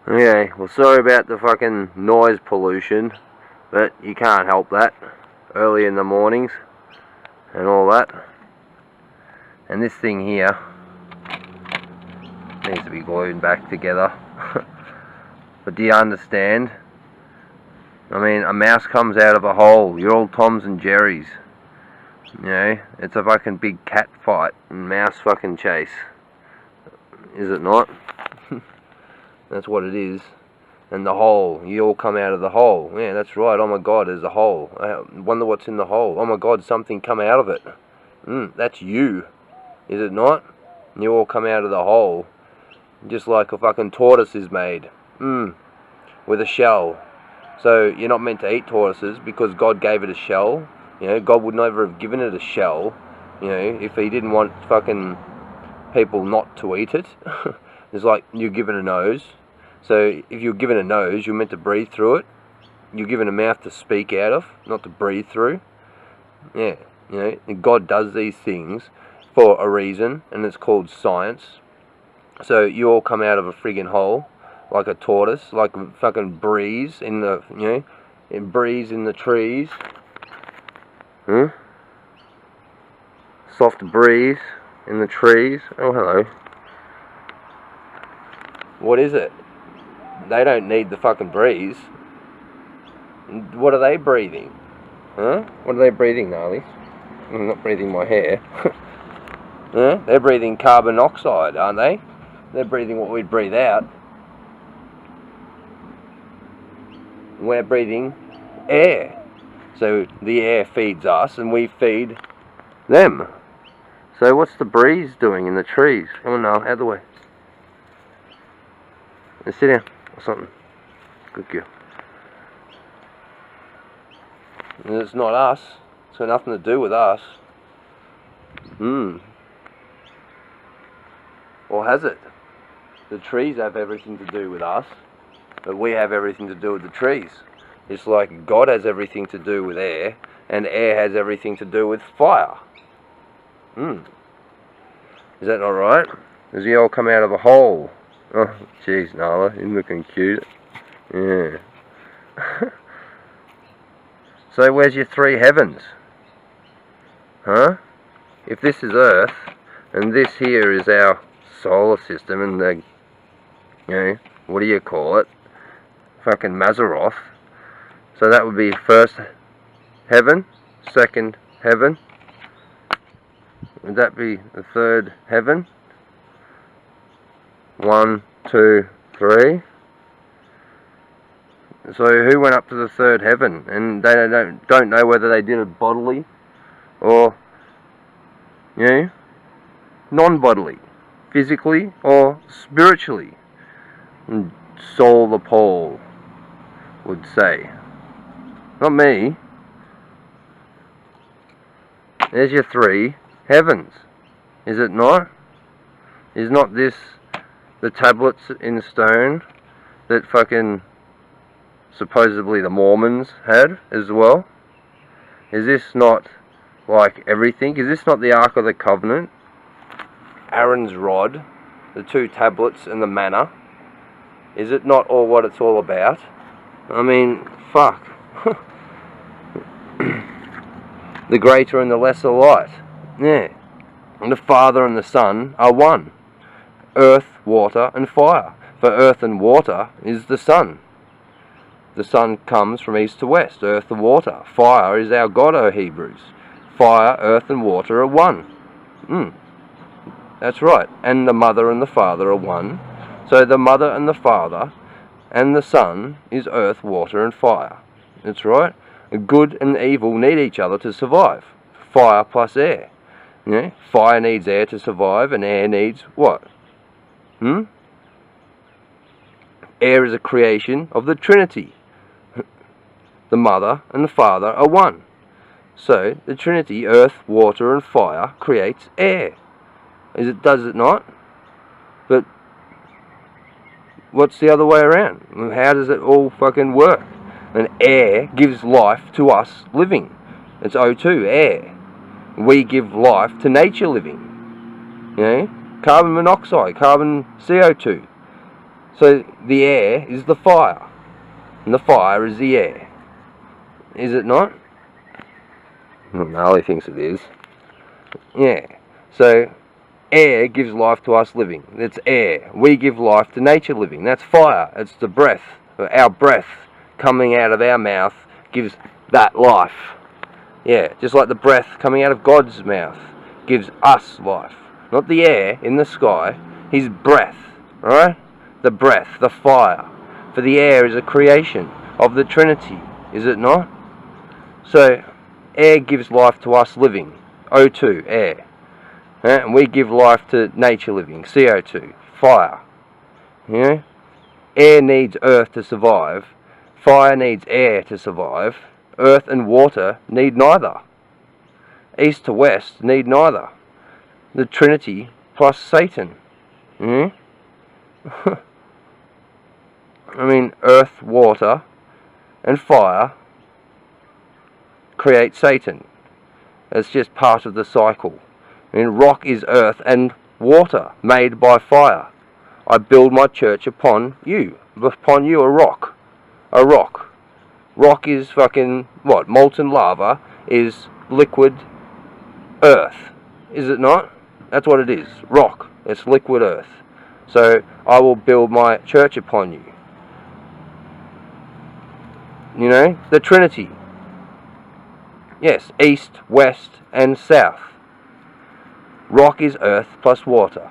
Okay, well, sorry about the fucking noise pollution, but you can't help that. Early in the mornings and all that. And this thing here needs to be glued back together. But do you understand? I mean, a mouse comes out of a hole. You're all Toms and Jerrys. You know, it's a fucking big cat fight and mouse fucking chase. Is it not? That's what it is. And the hole, you all come out of the hole. Yeah, that's right. Oh my God, there's a hole. I wonder what's in the hole. Oh my God, something come out of it. That's you. Is it not? You all come out of the hole. Just like a fucking tortoise is made. With a shell. So you're not meant to eat tortoises because God gave it a shell. You know, God would never have given it a shell, you know, if he didn't want fucking people not to eat it. It's like you're given a nose. So if you're given a nose, you're meant to breathe through it. You're given a mouth to speak out of, not to breathe through. Yeah, you know, and God does these things for a reason, and it's called science. So you all come out of a friggin' hole, like a tortoise, like a fucking breeze in the, you know, it breeze in the trees. Soft breeze in the trees. Oh, hello. What is it? They don't need the fucking breeze. What are they breathing? What are they breathing, gnarlies? I'm not breathing my hair. They're breathing carbon dioxide, aren't they? They're breathing what we'd breathe out. We're breathing air. So the air feeds us and we feed them. So what's the breeze doing in the trees? Come on now, out of the way. Let's sit down or something. Good girl. And it's not us. It's got nothing to do with us. Or has it? The trees have everything to do with us, but we have everything to do with the trees. It's like God has everything to do with air, and air has everything to do with fire. Is that not right? Does he all come out of a hole? Oh, jeez, Nala, you're looking cute. Yeah. So where's your three heavens? If this is Earth, and this here is our solar system, and the, you know, what do you call it? Fucking Mazaroth. So that would be first heaven, second heaven. Would that be the third heaven? 1, 2, 3. So who went up to the third heaven? And they don't know whether they did it bodily or, you know, non-bodily, physically or spiritually. And Saul the Paul would say. Not me. There's your three heavens. Is it not? Is not this the tablets in stone that fucking supposedly the Mormons had as well? Is this not like everything? Is this not the Ark of the Covenant? Aaron's rod, the two tablets and the manna? Is it not all what it's all about? I mean, fuck. The greater and the lesser light. Yeah. And the Father and the Son are one. Earth, water and fire. For earth and water is the sun. The sun comes from east to west. Earth and water. Fire is our God, O Hebrews. Fire, earth and water are one. That's right. And the Mother and the Father are one. So the Mother and the Father and the Son is earth, water and fire. That's right. Good and evil need each other to survive. Fire plus air. You know, fire needs air to survive, and air needs what? Air is a creation of the Trinity. The Mother and the Father are one. So the Trinity, earth, water and fire, creates air. Does it not? But what's the other way around? How does it all fucking work? And air gives life to us living. It's O2, air. We give life to nature living. You know, carbon monoxide, carbon CO2. So the air is the fire, and the fire is the air. Is it not? No, he thinks it is. Yeah. So air gives life to us living. That's air. We give life to nature living. That's fire. It's the breath. Our breath coming out of our mouth gives that life. Yeah, just like the breath coming out of God's mouth gives us life. Not the air in the sky, His breath, right? The breath, the fire. For the air is a creation of the Trinity, is it not? So, air gives life to us living, O2, air. And we give life to nature living, CO2, fire. You know? Air needs earth to survive, fire needs air to survive, earth and water need neither. East to west need neither. The Trinity plus Satan. I mean, earth, water, and fire create Satan. It's just part of the cycle. I mean, rock is earth and water made by fire. I build my church upon you. Upon you, a rock. A rock. Rock is fucking, what? Molten lava is liquid earth. Is it not? That's what it is. Rock. It's liquid earth. So, I will build my church upon you. You know? The Trinity. Yes, east, west, and south. Rock is earth plus water.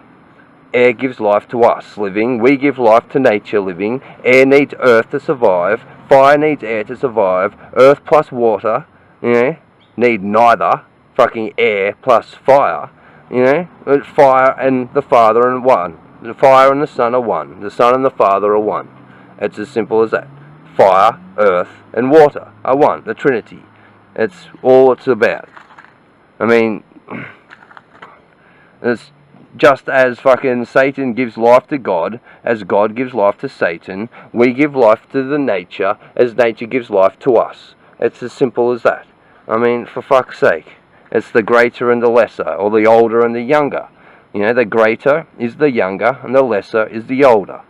Air gives life to us living. We give life to nature living. Air needs earth to survive. Fire needs air to survive. Earth plus water, you know, need neither. Fucking air plus fire, you know. Fire and the Father are one. The fire and the Son are one. The Son and the Father are one. It's as simple as that. Fire, earth, and water are one. The Trinity. It's all it's about. I mean, it's just as fucking Satan gives life to God, as God gives life to Satan, we give life to the nature, as nature gives life to us. It's as simple as that. I mean, for fuck's sake. It's the greater and the lesser, or the older and the younger. You know, the greater is the younger, and the lesser is the older.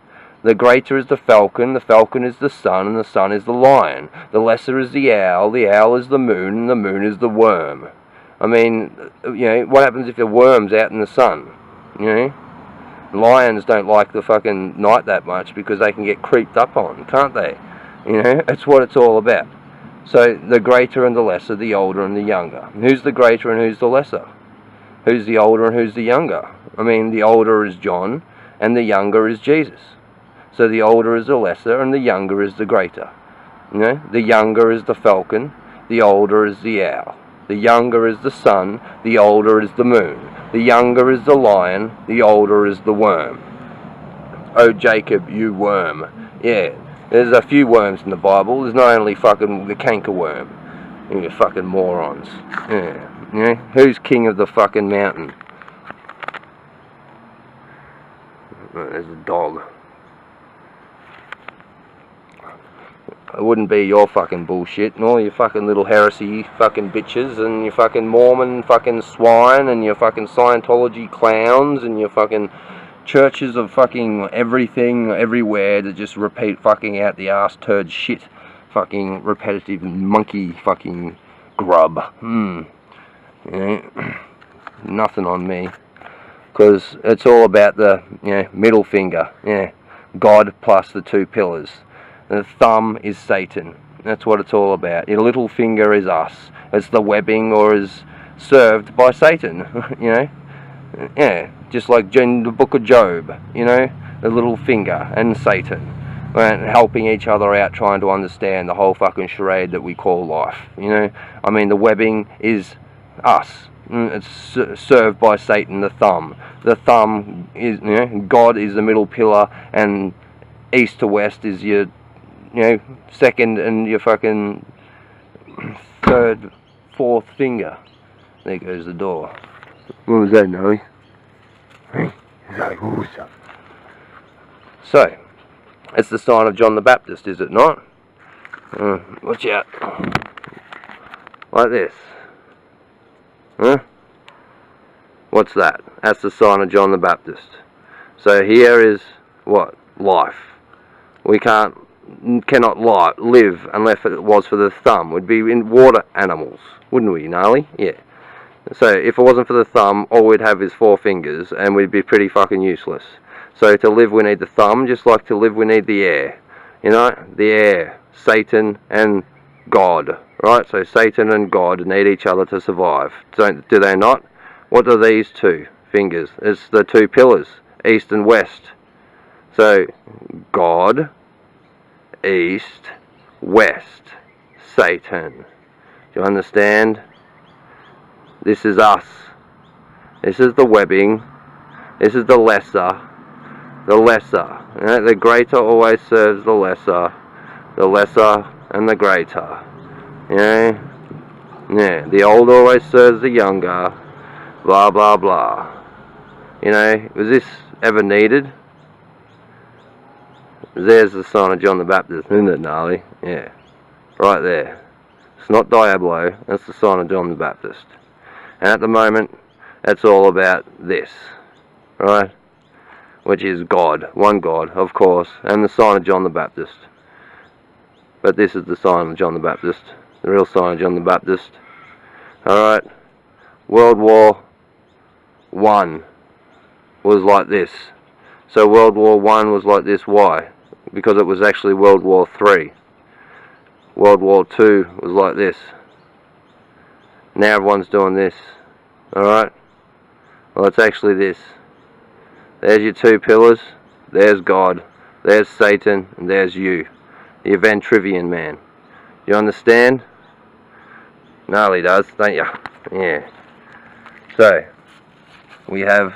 The greater is the falcon is the sun, and the sun is the lion. The lesser is the owl is the moon, and the moon is the worm. I mean, you know, what happens if the worm's out in the sun? You know? Lions don't like the fucking night that much because they can get creeped up on, can't they? You know, that's what it's all about. So, the greater and the lesser, the older and the younger. Who's the greater and who's the lesser? Who's the older and who's the younger? I mean, the older is John, and the younger is Jesus. So the older is the lesser, and the younger is the greater. You know, the younger is the falcon, the older is the owl. The younger is the sun, the older is the moon. The younger is the lion, the older is the worm. Oh Jacob, you worm. Yeah, there's a few worms in the Bible. There's not only fucking the canker worm. You fucking morons. Yeah. You know, who's king of the fucking mountain? There's a dog. It wouldn't be your fucking bullshit and all your fucking little heresy fucking bitches and your fucking Mormon fucking swine and your fucking Scientology clowns and your fucking churches of fucking everything everywhere that just repeat fucking out the arse turd shit. Fucking repetitive monkey fucking grub. You know, nothing on me. Because it's all about the, you know, middle finger. Yeah, God plus the two pillars. The thumb is Satan. That's what it's all about. Your little finger is us. It's the webbing or is served by Satan. You know? Yeah, just like in the book of Job. You know? The little finger and Satan. Helping each other out, trying to understand the whole fucking charade that we call life. You know? I mean, the webbing is us. It's served by Satan, the thumb. The thumb is, you know, God is the middle pillar, and east to west is your, you know, second and your fucking third, fourth finger. There goes the door. What was that, Noe? So, it's the sign of John the Baptist, is it not? Watch out. Like this. Huh? What's that? That's the sign of John the Baptist. So here is what? life. We cannot live unless it was for the thumb. We'd be in water animals, wouldn't we, gnarly? Yeah. So if it wasn't for the thumb, all we'd have is 4 fingers, and we'd be pretty fucking useless. So to live we need the thumb, just like to live we need the air. You know, the air, Satan and God, right? So Satan and God need each other to survive. Do they not? What are these 2 fingers? It's the 2 pillars, east and west. So God, east, west, Satan. Do you understand? This is us. This is the webbing. This is the lesser. The lesser. The greater always serves the lesser. The lesser and the greater. You know? Yeah. The old always serves the younger. Blah, blah, blah. You know, was this ever needed? There's the sign of John the Baptist, isn't it, gnarly? Yeah. Right there. It's not Diablo. That's the sign of John the Baptist. And at the moment, that's all about this, right? Which is God, one God, of course, and the sign of John the Baptist. But this is the sign of John the Baptist, the real sign of John the Baptist. Alright, World War I was like this. So World War I was like this, why? Because it was actually World War III. World War II was like this. Now everyone's doing this. Alright? Well, it's actually this. There's your 2 pillars. There's God. There's Satan. And there's you. The Event-Trivian man. You understand? Gnarly does, don't you? Yeah. So, we have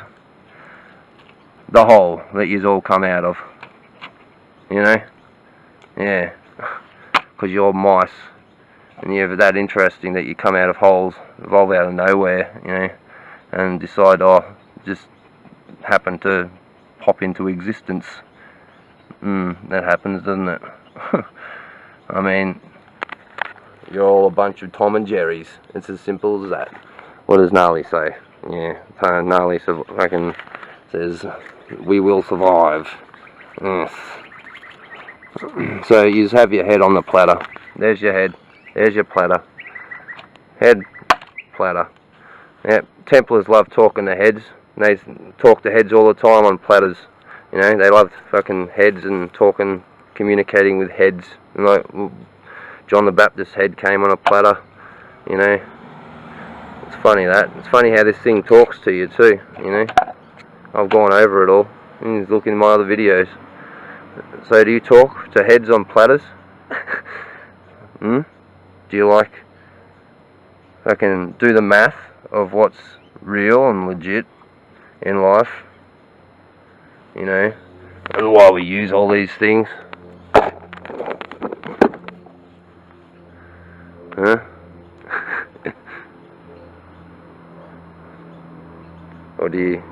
the hole that you's all come out of. You know? Yeah. Because you're mice. And you're that interesting that you come out of holes, evolve out of nowhere, you know, and decide, oh, just happen to pop into existence. That happens, doesn't it? I mean, you're all a bunch of Tom and Jerry's. It's as simple as that. What does Gnarly say? Yeah, Gnarly says, we will survive. Yes. So you just have your head on the platter. There's your head. There's your platter. Head, platter. Yep, Templars love talking to heads. They talk to heads all the time on platters. You know, they love fucking heads and talking, communicating with heads. And like, John the Baptist's head came on a platter. You know, it's funny that. It's funny how this thing talks to you too. You know, I've gone over it all. You look in my other videos. So do you talk to heads on platters? Do you like fucking do the math of what's real and legit in life? You know, and why we use all these things? Huh? Or do you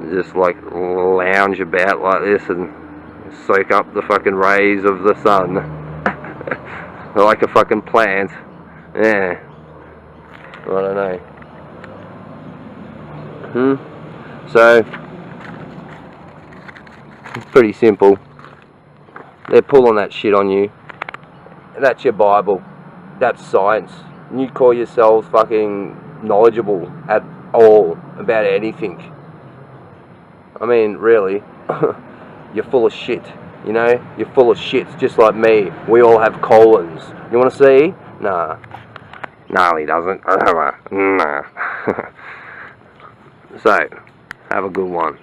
just like lounge about like this and soak up the fucking rays of the sun? Like a fucking plant. Yeah. I don't know. So, it's pretty simple. They're pulling that shit on you. That's your Bible. That's science. And you call yourselves fucking knowledgeable at all about anything. I mean, really. You're full of shit. You know, you're full of shit, just like me. We all have colons. You want to see? Nah. Nah, he doesn't. Nah. So, have a good one.